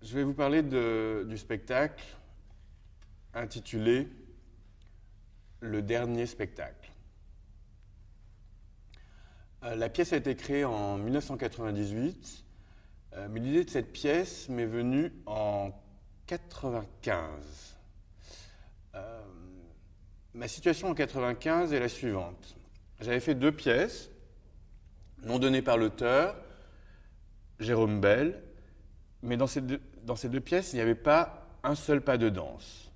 Je vais vous parler du spectacle intitulé Le dernier spectacle. La pièce a été créée en 1998, mais l'idée de cette pièce m'est venue en 1995. Ma situation en 1995 est la suivante. J'avais fait 2 pièces, non données par l'auteur, Jérôme Bel, mais dans ces deux pièces, il n'y avait pas un seul pas de danse.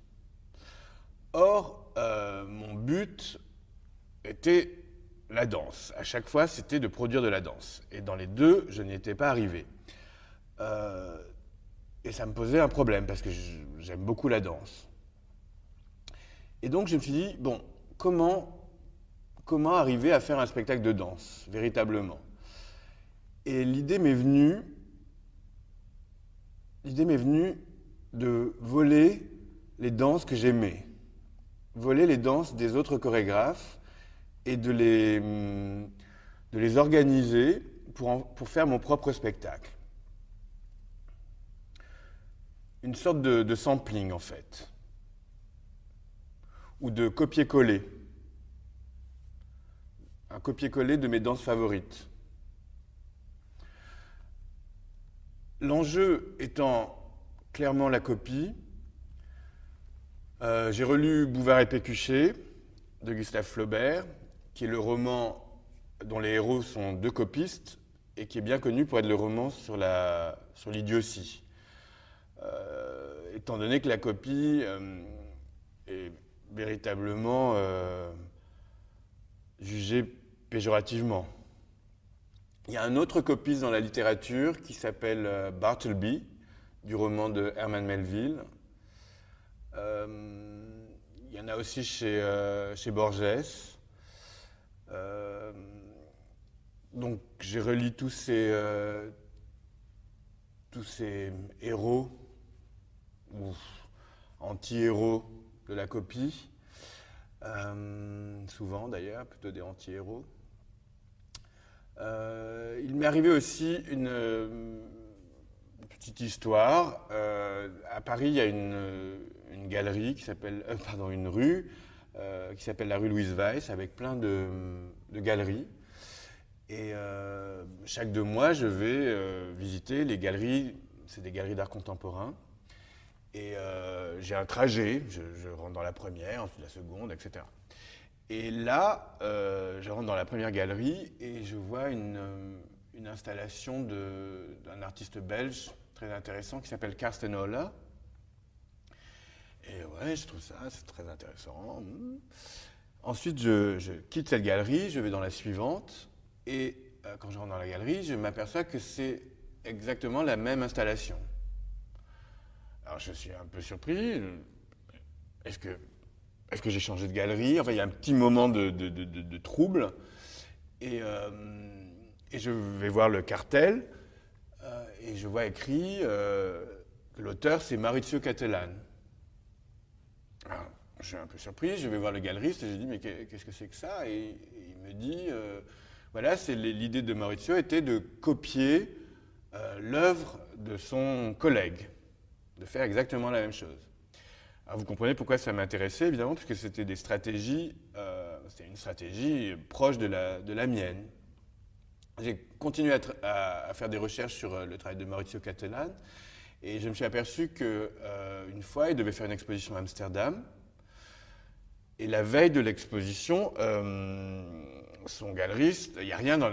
Or, mon but était la danse. À chaque fois, c'était de produire de la danse. Et dans les deux, je n'y étais pas arrivé. Et ça me posait un problème, parce que j'aime beaucoup la danse. Et donc, je me suis dit, bon, comment arriver à faire un spectacle de danse, véritablement? Et l'idée m'est venue de voler les danses que j'aimais, voler les danses des autres chorégraphes et de les organiser pour faire mon propre spectacle. Une sorte de sampling, en fait, ou de copier-coller. Un copier-coller de mes danses favorites. L'enjeu étant clairement la copie, j'ai relu Bouvard et Pécuchet de Gustave Flaubert, qui est le roman dont les héros sont 2 copistes et qui est bien connu pour être le roman sur l'idiotie. Étant donné que la copie est véritablement jugée péjorativement. Il y a un autre copiste dans la littérature qui s'appelle Bartleby, du roman de Herman Melville. Il y en a aussi chez Borges. Donc j'ai relis tous ces héros, ou anti-héros de la copie, souvent d'ailleurs, plutôt des anti-héros. Il m'est arrivé aussi une petite histoire. À Paris, il y a une galerie qui s'appelle, une rue qui s'appelle la rue Louise Weiss, avec plein de galeries. Et chaque 2 mois, je vais visiter les galeries. C'est des galeries d'art contemporain. Et j'ai un trajet. Je rentre dans la première, ensuite la seconde, etc. Et là, je rentre dans la première galerie et je vois une installation d'un artiste belge très intéressant qui s'appelle Karsten Holler. Et ouais, je trouve ça, c'est très intéressant. Ensuite, je quitte cette galerie, je vais dans la suivante. Et quand je rentre dans la galerie, je m'aperçois que c'est exactement la même installation. Alors, je suis un peu surpris. Est-ce que j'ai changé de galerie? Enfin, il y a un petit moment de trouble. Et je vais voir le cartel. Et je vois écrit que l'auteur, c'est Maurizio Cattelan. Alors, je suis un peu surpris. Je vais voir le galeriste et je dis, mais qu'est-ce que c'est que ça? Et il me dit, voilà, l'idée de Maurizio était de copier l'œuvre de son collègue, de faire exactement la même chose. Alors vous comprenez pourquoi ça m'intéressait, évidemment, puisque c'était une stratégie proche de la mienne. J'ai continué à faire des recherches sur le travail de Maurizio Cattelan, et je me suis aperçu qu'une fois, il devait faire une exposition à Amsterdam, et la veille de l'exposition, son galeriste, il n'y a rien dans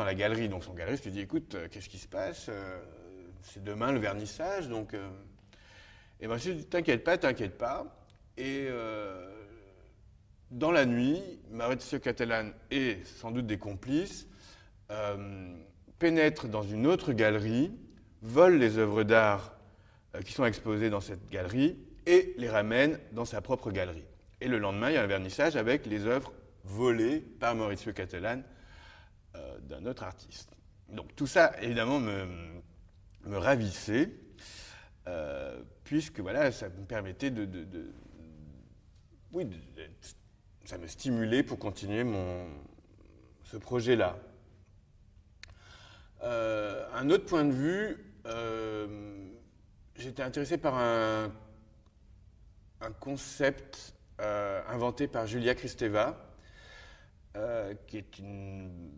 la galerie, donc son galeriste lui dit, écoute, qu'est-ce qui se passe? C'est demain le vernissage, donc... Et moi, je me suis dit, t'inquiète pas. Et dans la nuit, Maurizio Cattelan et sans doute des complices pénètrent dans une autre galerie, volent les œuvres d'art qui sont exposées dans cette galerie et les ramènent dans sa propre galerie. Et le lendemain, il y a un vernissage avec les œuvres volées par Maurizio Cattelan d'un autre artiste. Donc tout ça, évidemment, me ravissait. Puisque voilà, ça me permettait ça me stimulait pour continuer ce projet-là. Un autre point de vue, j'étais intéressé par un concept inventé par Julia Kristeva, qui est une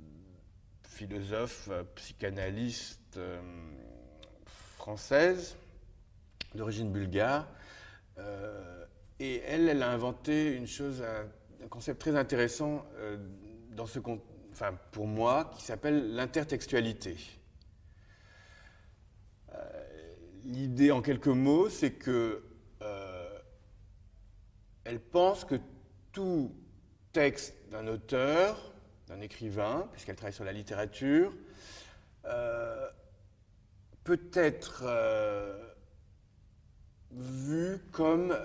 philosophe, psychanalyste française, d'origine bulgare. Et elle a inventé une chose, un concept très intéressant enfin, pour moi, qui s'appelle l'intertextualité. L'idée, en quelques mots, c'est que elle pense que tout texte d'un auteur, d'un écrivain, puisqu'elle travaille sur la littérature, peut être vu comme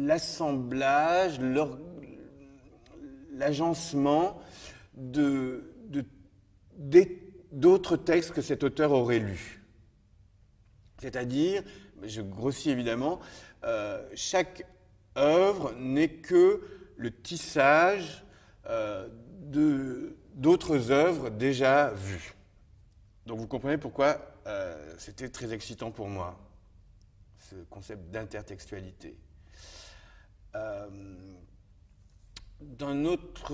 l'assemblage, l'agencement d'autres textes que cet auteur aurait lus. C'est-à-dire, je grossis évidemment, chaque œuvre n'est que le tissage d'autres œuvres déjà vues. Donc vous comprenez pourquoi c'était très excitant pour moi, ce concept d'intertextualité. D'un autre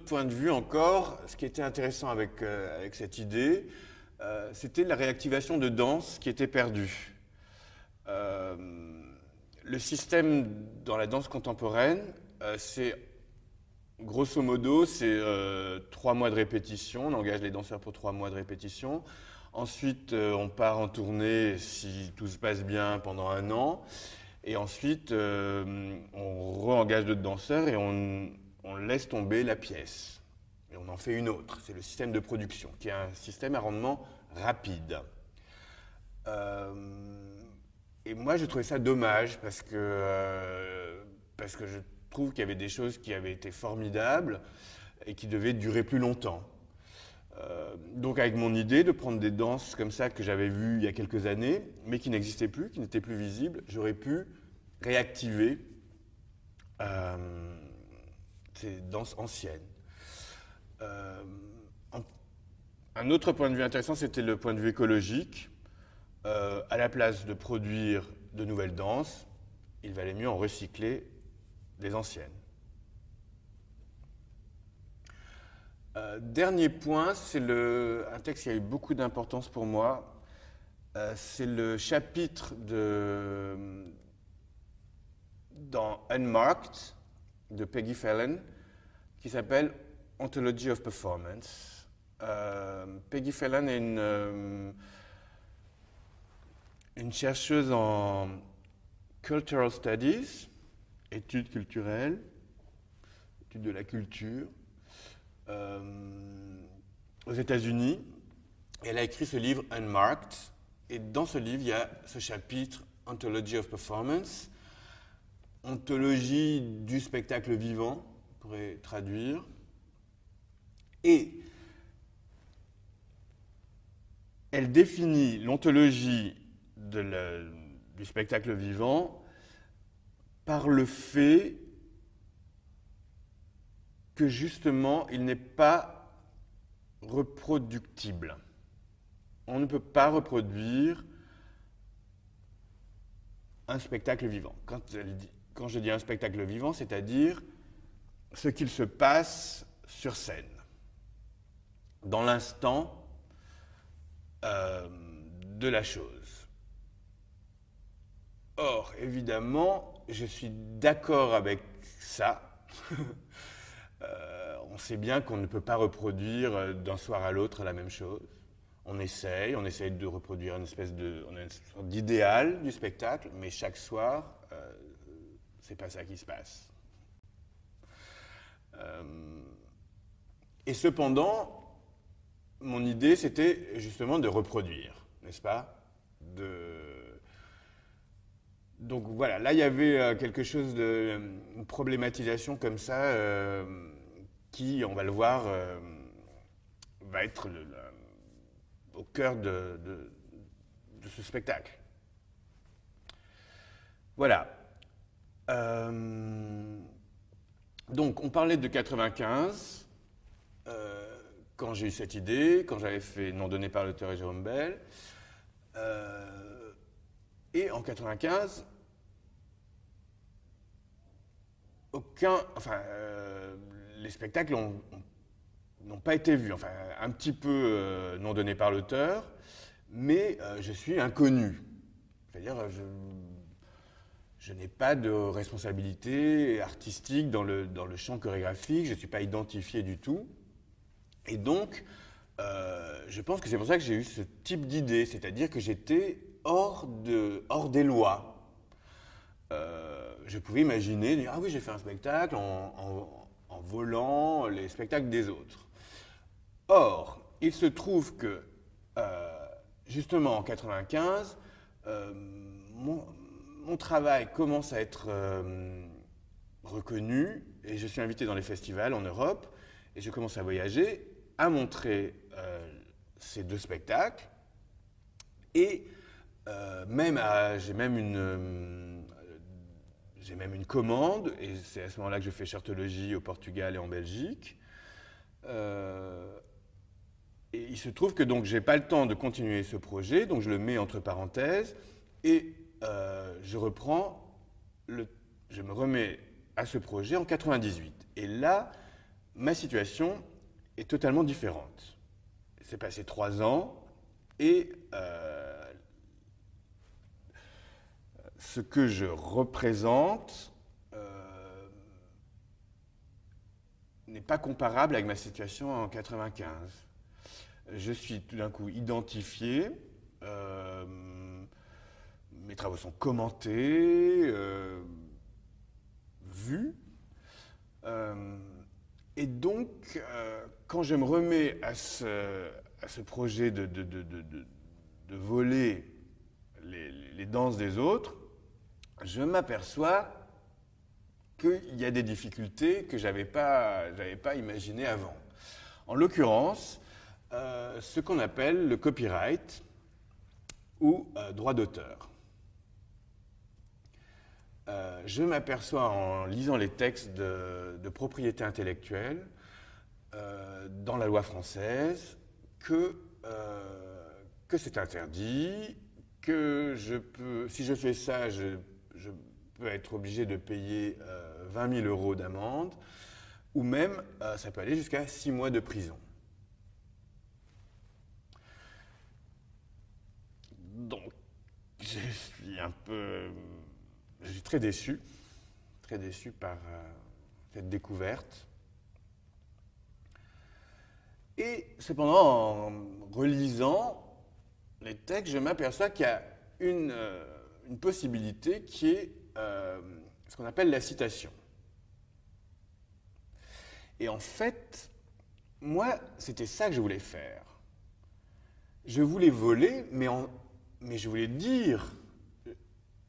point de vue encore, ce qui était intéressant avec cette idée, c'était la réactivation de danse qui était perdue. Le système dans la danse contemporaine, c'est grosso modo, c'est 3 mois de répétition. On engage les danseurs pour 3 mois de répétition. Ensuite, on part en tournée, si tout se passe bien, pendant 1 an. Et ensuite, on re-engage d'autres danseurs et on laisse tomber la pièce. Et on en fait une autre. C'est le système de production, qui est un système à rendement rapide. Et moi, je trouvais ça dommage parce que je trouve qu'il y avait des choses qui avaient été formidables et qui devaient durer plus longtemps. Donc avec mon idée de prendre des danses comme ça que j'avais vues il y a quelques années, mais qui n'existaient plus, qui n'étaient plus visibles, j'aurais pu réactiver ces danses anciennes. Un autre point de vue intéressant, c'était le point de vue écologique. À la place de produire de nouvelles danses, il valait mieux en recycler des anciennes. Dernier point, c'est un texte qui a eu beaucoup d'importance pour moi. C'est le chapitre dans Unmarked de Peggy Phelan qui s'appelle Ontology of Performance. Peggy Phelan est une chercheuse en Cultural Studies, études culturelles, études de la culture, aux États-Unis. Elle a écrit ce livre Unmarked, et dans ce livre, il y a ce chapitre Ontology of Performance, ontologie du spectacle vivant, on pourrait traduire. Et elle définit l'ontologie du spectacle vivant par le fait que justement, il n'est pas reproductible. On ne peut pas reproduire un spectacle vivant. Quand je dis un spectacle vivant, c'est-à-dire ce qu'il se passe sur scène, dans l'instant de la chose. Or, évidemment, je suis d'accord avec ça. On sait bien qu'on ne peut pas reproduire d'un soir à l'autre la même chose. On essaye de reproduire on a une sorte d'idéal du spectacle, mais chaque soir, c'est pas ça qui se passe. Et cependant, mon idée, c'était justement de reproduire, n'est-ce pas ? Donc voilà, là il y avait quelque chose une problématisation comme ça qui, on va le voir, va être au cœur de ce spectacle. Voilà. Donc on parlait de 95. quand j'ai eu cette idée, quand j'avais fait Non donné par l'auteur et Jérôme Bel. Et en 95, les spectacles n'ont pas été vus. Enfin, un petit peu non donné par l'auteur, mais je suis inconnu. C'est-à-dire, je n'ai pas de responsabilité artistique dans le champ chorégraphique, je ne suis pas identifié du tout. Et donc, je pense que c'est pour ça que j'ai eu ce type d'idée, c'est-à-dire que j'étais hors des lois. Je pouvais imaginer, dire, ah oui, j'ai fait un spectacle en volant les spectacles des autres. Or, il se trouve que, justement en 95, mon travail commence à être reconnu et je suis invité dans les festivals en Europe et je commence à voyager, à montrer ces 2 spectacles et j'ai même une commande et c'est à ce moment-là que je fais Chartologie au Portugal et en Belgique. Et il se trouve que donc j'ai pas le temps de continuer ce projet, donc je le mets entre parenthèses et je me remets à ce projet en 98. Et là, ma situation est totalement différente. C'est passé 3 ans et ce que je représente n'est pas comparable avec ma situation en 95. Je suis tout d'un coup identifié, mes travaux sont commentés, vus, et donc quand je me remets à ce projet de voler les danses des autres, je m'aperçois qu'il y a des difficultés que je n'avais pas imaginées avant. En l'occurrence, ce qu'on appelle le copyright ou droit d'auteur. Je m'aperçois en lisant les textes de propriété intellectuelle dans la loi française que c'est interdit, que si je fais ça, je peux être obligé de payer 20 000 € d'amende, ou même ça peut aller jusqu'à 6 mois de prison. Donc, je suis très déçu par cette découverte. Et cependant, en relisant les textes, je m'aperçois qu'il y a une possibilité qui est ce qu'on appelle la citation. Et en fait, moi, c'était ça que je voulais faire. Je voulais voler, mais je voulais dire,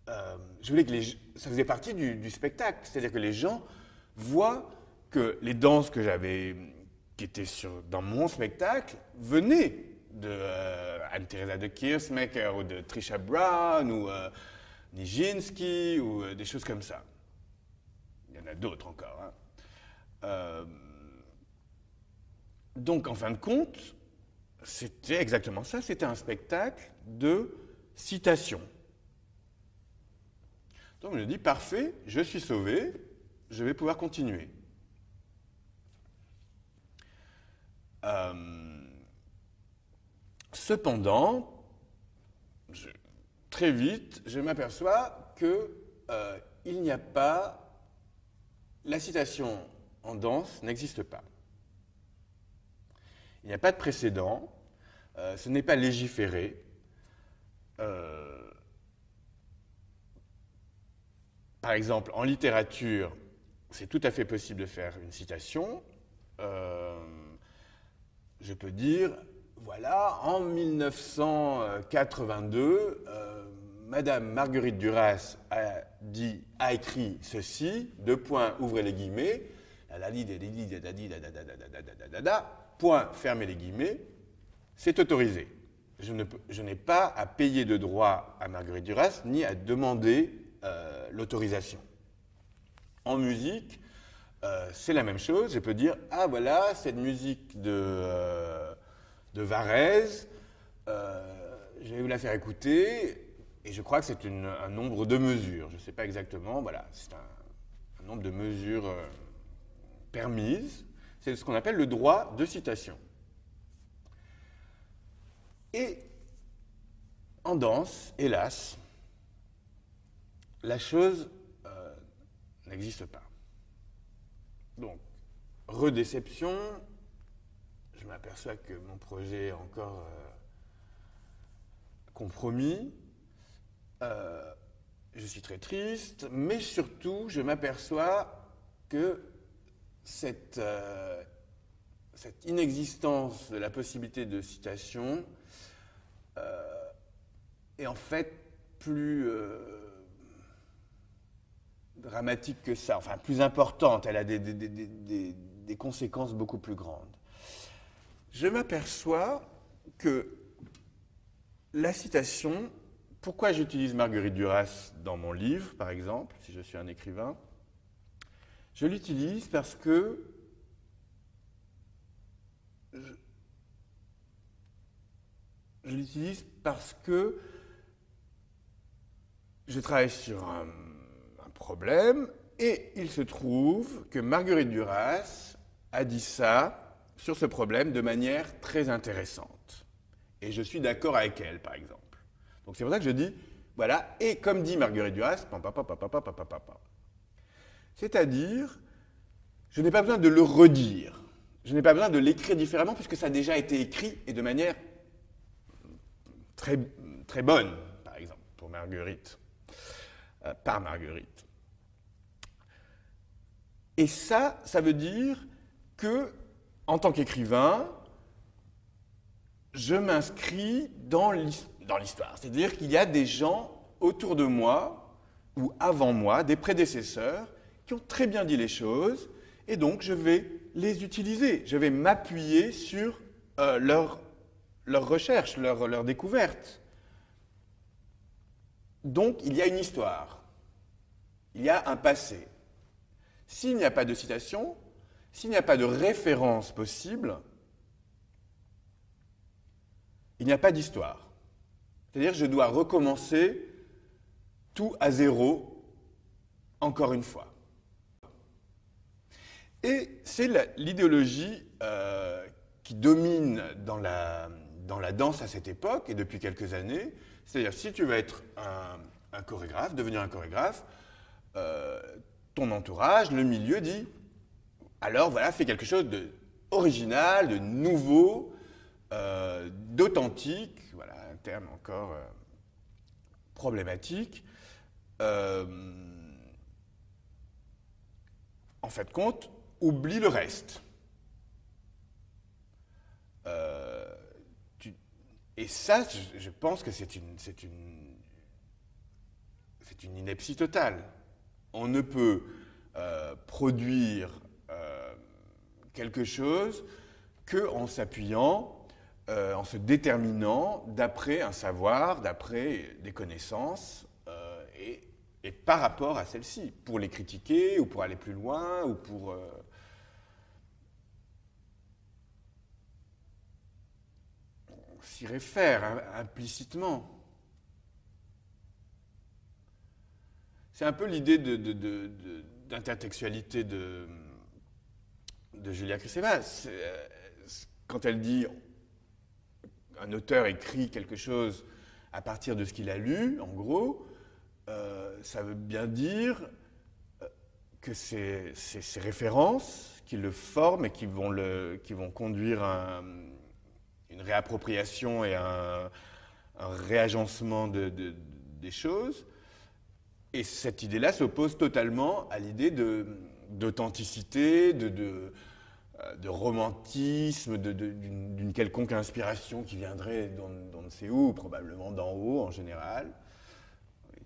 je voulais que ça faisait partie du spectacle. C'est-à-dire que les gens voient que les danses qui étaient dans mon spectacle venaient de Anne-Theresa de Keersmaeker ou de Trisha Brown ou Nijinsky ou des choses comme ça. Il y en a d'autres encore. Hein. Donc, en fin de compte, c'était exactement ça. C'était un spectacle de citation. Donc, je me dis, parfait, je suis sauvé, je vais pouvoir continuer. Cependant, très vite, je m'aperçois qu'il n'y a pas... La citation en danse n'existe pas. Il n'y a pas de précédent, ce n'est pas légiféré. Par exemple, en littérature, c'est tout à fait possible de faire une citation. Je peux dire, voilà, en 1982, Madame Marguerite Duras a écrit ceci, : ouvrez les guillemets, point, fermez les guillemets, c'est autorisé. Je n'ai pas à payer de droit à Marguerite Duras, ni à demander l'autorisation. En musique, c'est la même chose. Je peux dire, ah voilà, cette musique de Varèse, je vais vous la faire écouter, et je crois que c'est un nombre de mesures. Je ne sais pas exactement, voilà, c'est un nombre de mesures permises. C'est ce qu'on appelle le droit de citation. Et en danse, hélas, la chose n'existe pas. Donc, redéception, je m'aperçois que mon projet est encore compromis. Je suis très triste, mais surtout, je m'aperçois que cette inexistence de la possibilité de citation est en fait plus dramatique que ça, enfin plus importante, elle a des conséquences beaucoup plus grandes. Je m'aperçois que la citation, pourquoi j'utilise Marguerite Duras dans mon livre, par exemple, si je suis un écrivain, je l'utilise parce que je l'utilise parce que je travaille sur un problème et il se trouve que Marguerite Duras a dit ça sur ce problème de manière très intéressante. Et je suis d'accord avec elle, par exemple. Donc c'est pour ça que je dis, voilà, et comme dit Marguerite Duras, c'est-à-dire, je n'ai pas besoin de le redire. Je n'ai pas besoin de l'écrire différemment puisque ça a déjà été écrit et de manière très, très bonne, par exemple, pour Marguerite, par Marguerite. Et ça veut dire que, en tant qu'écrivain, je m'inscris dans l'histoire. C'est-à-dire qu'il y a des gens autour de moi, ou avant moi, des prédécesseurs, qui ont très bien dit les choses, et donc je vais les utiliser. Je vais m'appuyer sur leurs recherches, leurs découvertes. Donc il y a une histoire, il y a un passé. S'il n'y a pas de citation, s'il n'y a pas de référence possible, il n'y a pas d'histoire. C'est-à-dire que je dois recommencer tout à zéro, encore une fois. Et c'est l'idéologie qui domine dans la danse à cette époque, et depuis quelques années. C'est-à-dire, si tu veux être un chorégraphe, devenir un chorégraphe, ton entourage, le milieu dit, alors voilà, fais quelque chose d'original, de nouveau, d'authentique, voilà un terme encore problématique. En fin de compte, oublie le reste. Et ça, je pense que c'est une ineptie totale. On ne peut produire quelque chose qu'en s'appuyant, en se déterminant d'après un savoir, d'après des connaissances, et par rapport à celles-ci, pour les critiquer, ou pour aller plus loin, ou pour... on s'y réfère implicitement. C'est un peu l'idée d'intertextualité de Julia Kristeva. Quand elle dit un auteur écrit quelque chose à partir de ce qu'il a lu, en gros, ça veut bien dire que c'est ces références qui le forment et qui vont conduire à une réappropriation et un réagencement des choses. Et cette idée-là s'oppose totalement à l'idée d'authenticité, de romantisme, d'une quelconque inspiration qui viendrait d'on ne sait où, probablement d'en haut en général. Oui.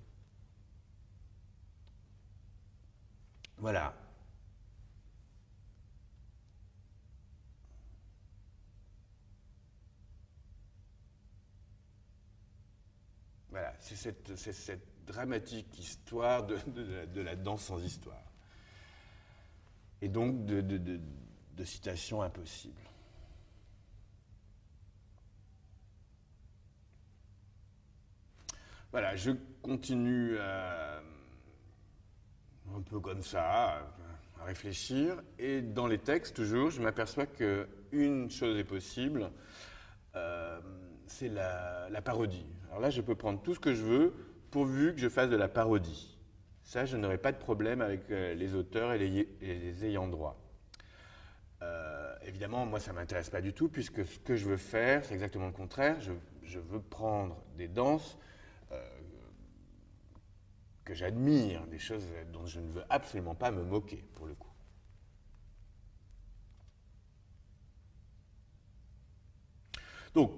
Voilà. Voilà, c'est cette dramatique histoire de la danse sans histoire. et donc de citations impossibles. Voilà, je continue un peu comme ça, à réfléchir, et dans les textes, toujours, je m'aperçois qu'une chose est possible, c'est la parodie. Alors là, je peux prendre tout ce que je veux, pourvu que je fasse de la parodie. Ça, je n'aurai pas de problème avec les auteurs et les ayants droit. Évidemment, moi, ça ne m'intéresse pas du tout, puisque ce que je veux faire, c'est exactement le contraire. Je veux prendre des danses que j'admire, des choses dont je ne veux absolument pas me moquer, pour le coup. Donc,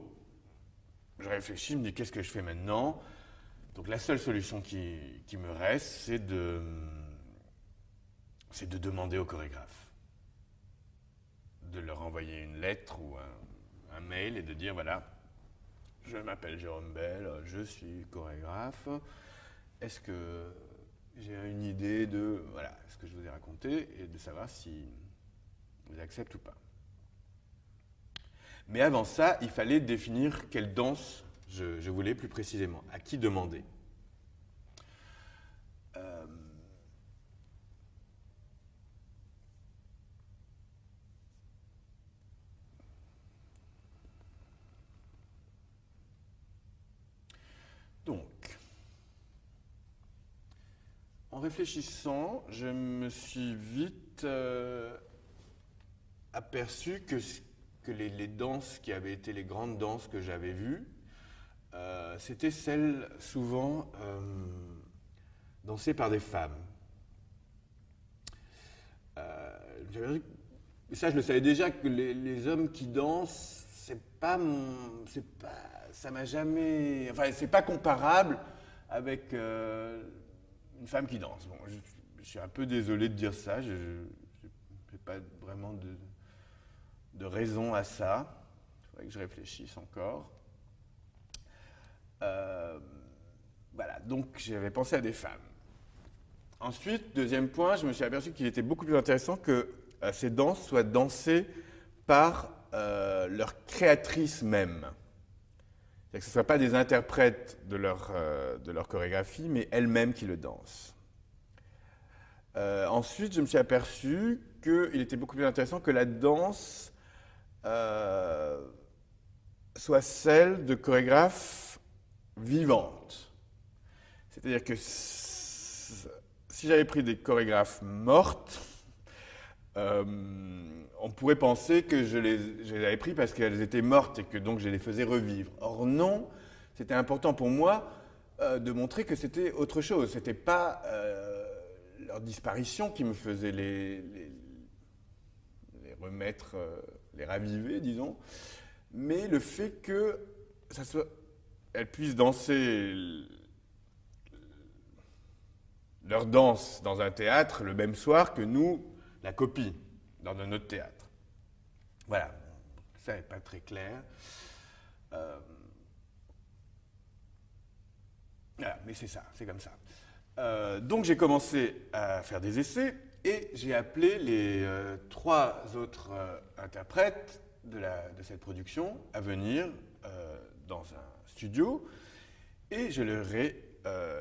je réfléchis, je me dis, qu'est-ce que je fais maintenant? Donc, la seule solution qui me reste, c'est de demander au chorégraphe, de leur envoyer une lettre ou un mail et de dire, voilà, je m'appelle Jérôme Bel, je suis chorégraphe. Est-ce que j'ai une idée de voilà, ce que je vous ai raconté et de savoir si vous acceptez ou pas. Mais avant ça, il fallait définir quelle danse je voulais plus précisément, à qui demander. Donc, en réfléchissant, je me suis vite aperçu que les danses qui avaient été les grandes danses que j'avais vues, c'était celles souvent dansées par des femmes. Ça, je le savais déjà que les hommes qui dansent, ça m'a jamais, enfin, c'est pas comparable avec une femme qui danse. Bon, je suis un peu désolé de dire ça, je n'ai pas vraiment de raison à ça. Il faudrait que je réfléchisse encore. Voilà, donc j'avais pensé à des femmes. Ensuite, deuxième point, je me suis aperçu qu'il était beaucoup plus intéressant que ces danses soient dansées par leur créatrice même. C'est-à-dire que ce ne soient pas des interprètes de leur chorégraphie, mais elles-mêmes qui le dansent. Ensuite, je me suis aperçu qu'il était beaucoup plus intéressant que la danse soit celle de chorégraphes vivantes. C'est-à-dire que si j'avais pris des chorégraphes mortes, on pourrait penser que je les avais pris parce qu'elles étaient mortes et que donc je les faisais revivre. Or non, c'était important pour moi de montrer que c'était autre chose. C'était pas leur disparition qui me faisait les remettre, les raviver, disons, mais le fait que elles puissent danser leur danse dans un théâtre le même soir que nous, la copie, dans notre théâtre. Voilà, ça n'est pas très clair. Voilà, mais c'est ça, c'est comme ça. Donc j'ai commencé à faire des essais et j'ai appelé les 3 autres interprètes de cette production à venir dans un studio et je leur ai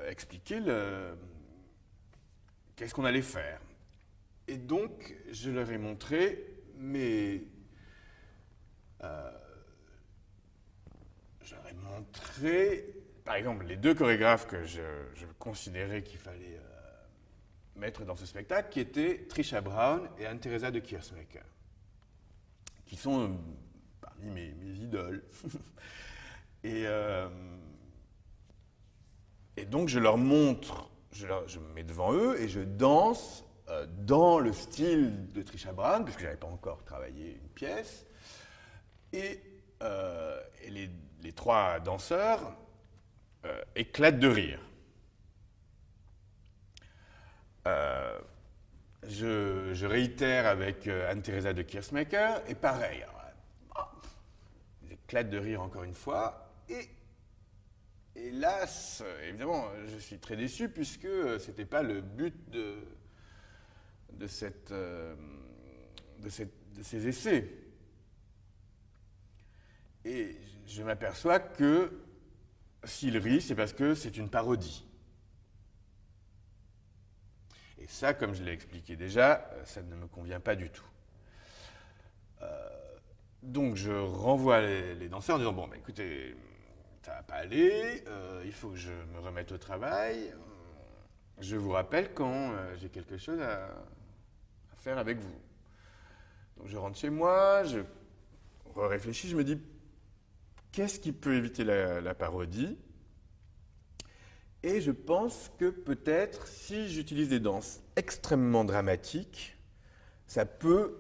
expliqué qu'est-ce qu'on allait faire. Et donc, je leur ai montré par exemple, les 2 chorégraphes que je considérais qu'il fallait mettre dans ce spectacle, qui étaient Trisha Brown et Anne-Theresa de Keersmaeker, qui sont parmi mes idoles. Et donc, je leur montre, je me mets devant eux et je danse dans le style de Trisha Brown, puisque je n'avais pas encore travaillé une pièce. Et les 3 danseurs éclatent de rire. Je réitère avec Anne-Theresa de Keersmaeker, et pareil. Ils éclatent de rire encore une fois. Et hélas, évidemment, je suis très déçu, puisque ce n'était pas le but de ces essais. Et je m'aperçois que s'il rit, c'est parce que c'est une parodie. Et ça, comme je l'ai expliqué déjà, ça ne me convient pas du tout. Donc je renvoie les danseurs en disant, bon, bah, écoutez, ça ne va pas aller, il faut que je me remette au travail. Je vous rappelle quand j'ai quelque chose à faire avec vous. Donc je rentre chez moi, je réfléchis, je me dis, qu'est-ce qui peut éviter la parodie? Et je pense que peut-être, si j'utilise des danses extrêmement dramatiques, ça peut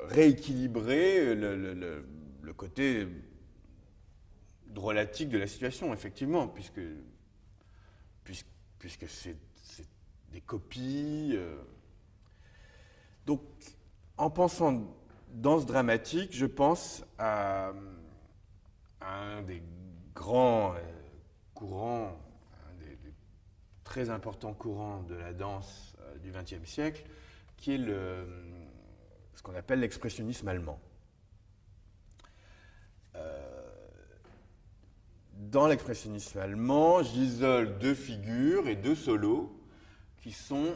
rééquilibrer le côté drôlatique de la situation, effectivement, puisque c'est des copies. Donc, en pensant danse dramatique, je pense à un des grands courants, un des très importants courants de la danse du XXe siècle, qui est ce qu'on appelle l'expressionnisme allemand. Dans l'expressionnisme allemand, j'isole deux figures et deux solos qui sont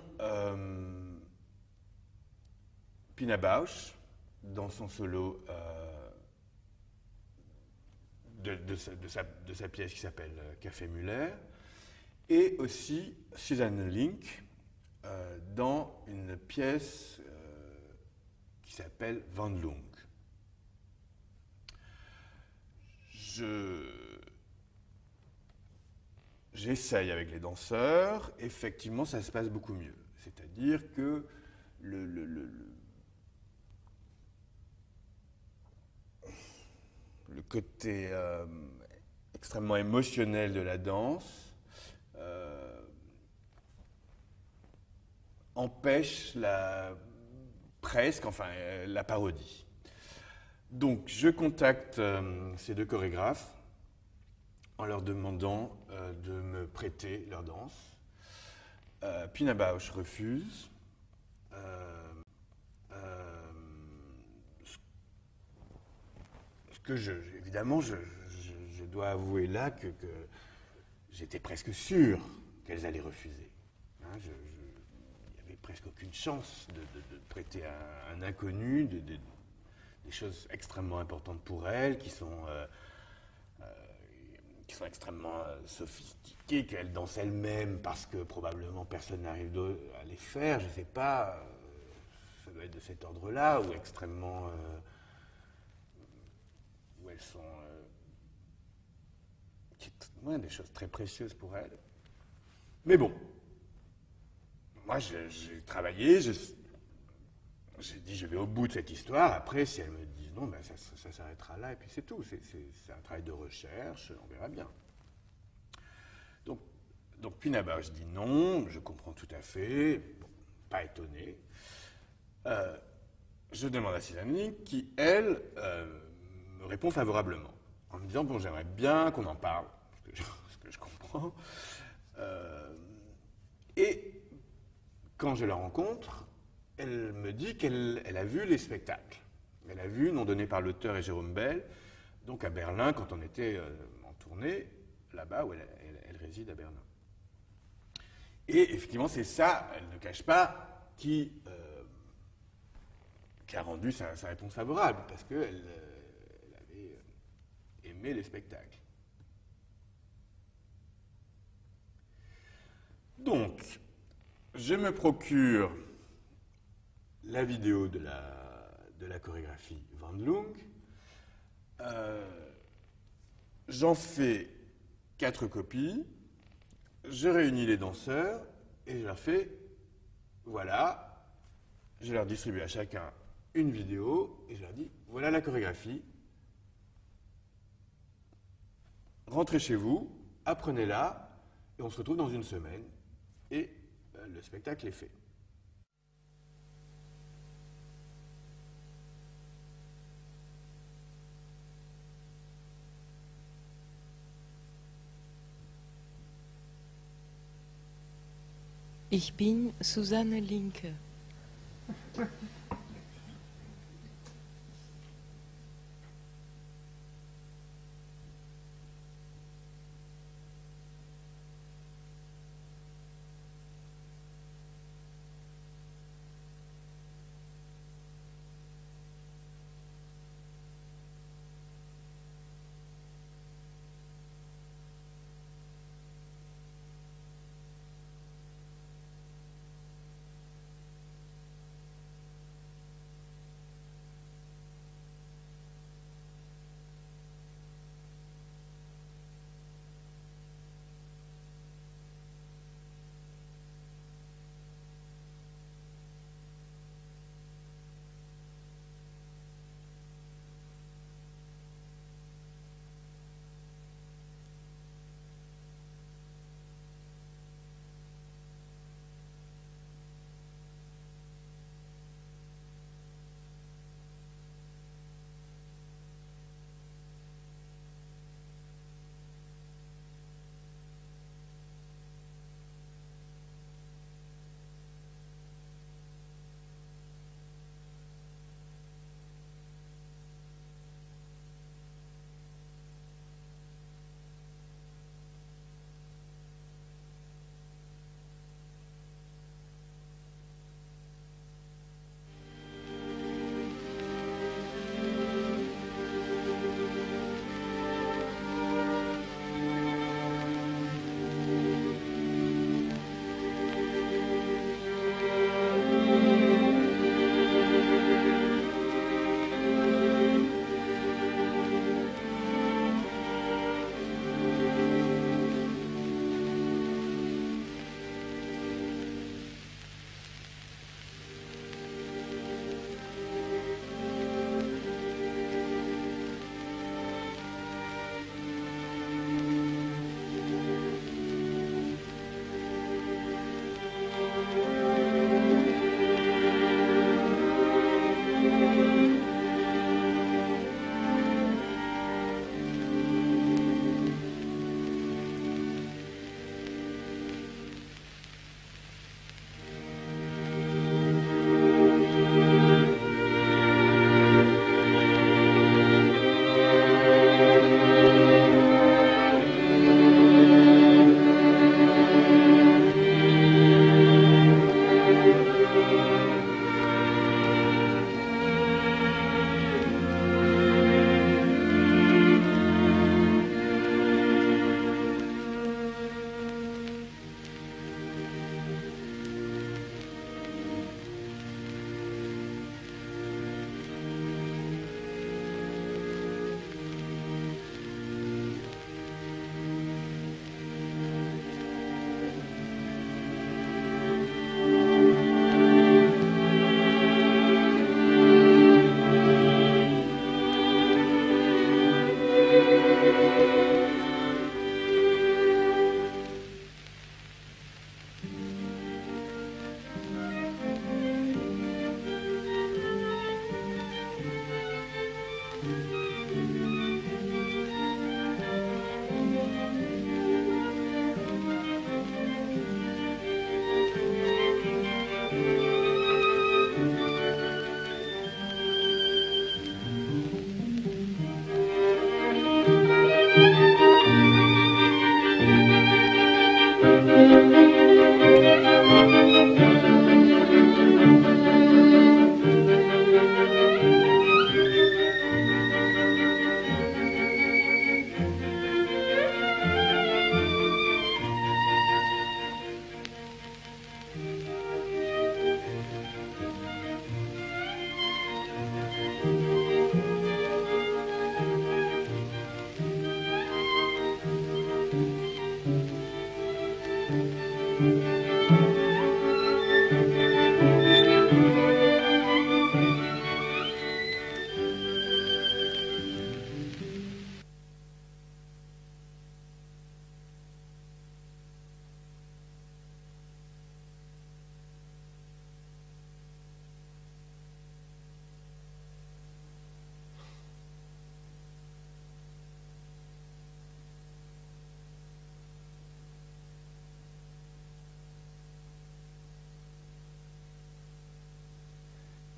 Pina Bausch, dans son solo de sa pièce qui s'appelle Café Muller, et aussi Suzanne Link dans une pièce qui s'appelle Wandlung. J'essaye avec les danseurs, effectivement ça se passe beaucoup mieux. C'est-à-dire que le côté extrêmement émotionnel de la danse empêche presque la parodie. Donc je contacte ces deux chorégraphes en leur demandant de me prêter leur danse. Pina Bausch refuse. Évidemment, je dois avouer là que j'étais presque sûr qu'elles allaient refuser. Hein, il n'y avait presque aucune chance de prêter à un inconnu des choses extrêmement importantes pour elles, qui sont extrêmement sophistiquées, qu'elles dansent elles-mêmes parce que probablement personne n'arrive à les faire, je ne sais pas, ça doit être de cet ordre-là, ou extrêmement... où elles sont... des choses très précieuses pour elles. Mais bon, moi j'ai travaillé, j'ai dit je vais au bout de cette histoire, après si elles me disent non, ben, ça s'arrêtera là, et puis c'est tout, c'est un travail de recherche, on verra bien. Donc Pina Bausch dit non, je comprends tout à fait, bon, pas étonné. Je demande à Suzanne Link qui, elle, me répond favorablement, en me disant bon, j'aimerais bien qu'on en parle, ce que je comprends. Et quand je la rencontre, elle me dit qu'elle a vu les spectacles. Elle a vu, nom donné par l'auteur et Jérôme Bell, donc à Berlin, quand on était en tournée, là-bas où elle réside à Berlin. Et effectivement, c'est ça, elle ne cache pas, qui a rendu sa réponse favorable, parce qu'elle avait aimé les spectacles. Donc, je me procure la vidéo de la chorégraphie Wandlung. J'en fais 4 copies. Je réunis les danseurs et je leur fais, voilà, je leur distribue à chacun une vidéo et je leur dis, voilà la chorégraphie. Rentrez chez vous, apprenez-la et on se retrouve dans une semaine et le spectacle est fait. Ich bin Susanne Linke.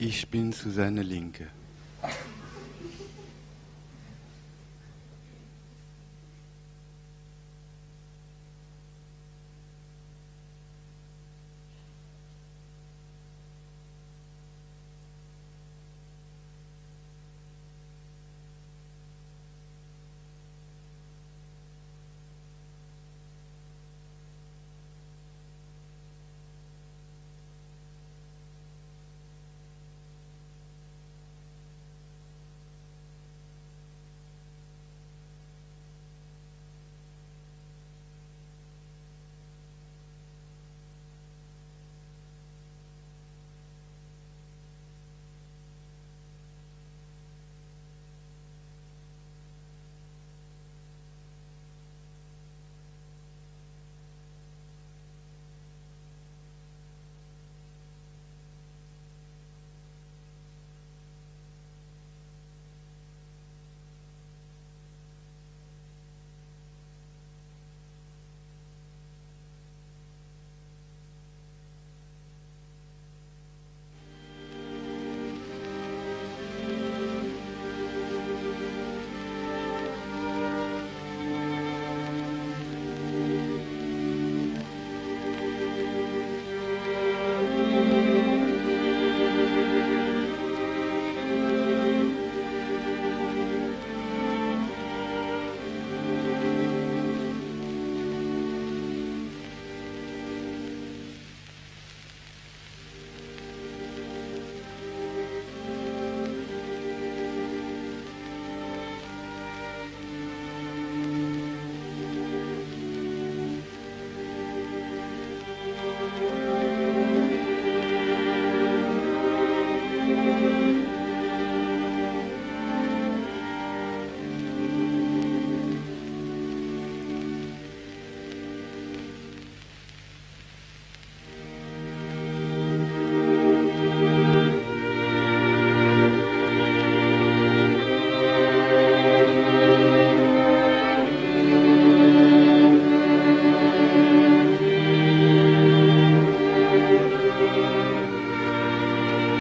Ich bin Susanne Linke.